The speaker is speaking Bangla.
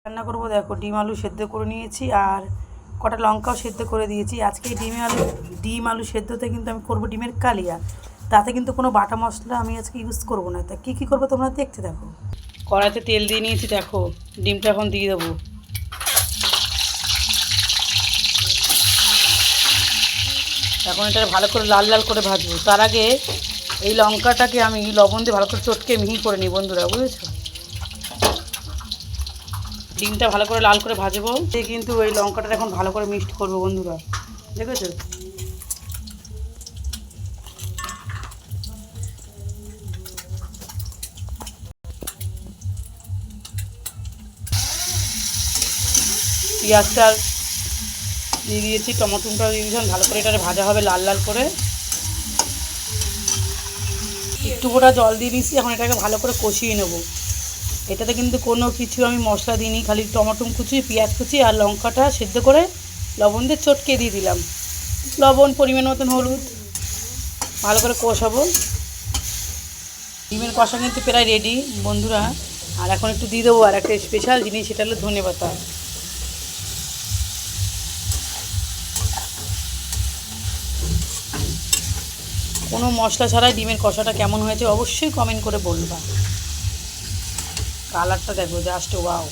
রান্না করবো। দেখো ডিম আলু সেদ্ধ করে নিয়েছি আর কটা লঙ্কাও সেদ্ধ করে দিয়েছি। আজকে ডিম আলু সেদ্ধতে কিন্তু আমি করবো ডিমের কালিয়া। তাতে কিন্তু কোনো বাটা মশলা আমি আজকে ইউজ করবো না। তা কী কী করবো তোমরা দেখতে দেখো। কড়াইতে তেল দিয়ে নিয়েছি, দেখো ডিমটা এখন দিয়ে দেবো। এখন এটা ভালো করে লাল লাল করে ভাজবো। তার আগে এই লঙ্কাটাকে আমি লবণ দিয়ে ভালো করে চটকে মিহি করে নিই বন্ধুরা, বুঝেছো। ডিমটা ভালো করে লাল করে ভাজবো, দিয়ে কিন্তু ওই লঙ্কাটা এখন ভালো করে মিক্সড করবো বন্ধুরা, দেখেছো। পেঁয়াজটা দিয়ে দিয়েছি, টমেটোটা দিয়ে দিয়েছিলাম, ভালো করে এটা ভাজা হবে লাল লাল করে। একটু গোটা জল দিয়ে দিয়েছি, এখন এটাকে ভালো করে কষিয়ে নেবো। এটাতে কিন্তু কোনো কিছু আমি মশলা দিইনি, খালি টমেটো কুচি, পেঁয়াজ কুচি আর লঙ্কাটা সেদ্ধ করে লবণ দিয়ে চটকে দিয়ে দিলাম। লবণ পরিমাণ মতন, হলুদ, ভালো করে কষাবো। ডিমের কষা কিন্তু প্রায় রেডি বন্ধুরা। আর এখন একটু দিয়ে দেবো আর একটা স্পেশাল জিনিস, সেটা হলো ধনেপাতা। কোনো মশলা ছাড়াই ডিমের কষাটা কেমন হয়েছে অবশ্যই কমেন্ট করে বলবা। কালারটা দেখো, জাস্ট ওয়াও।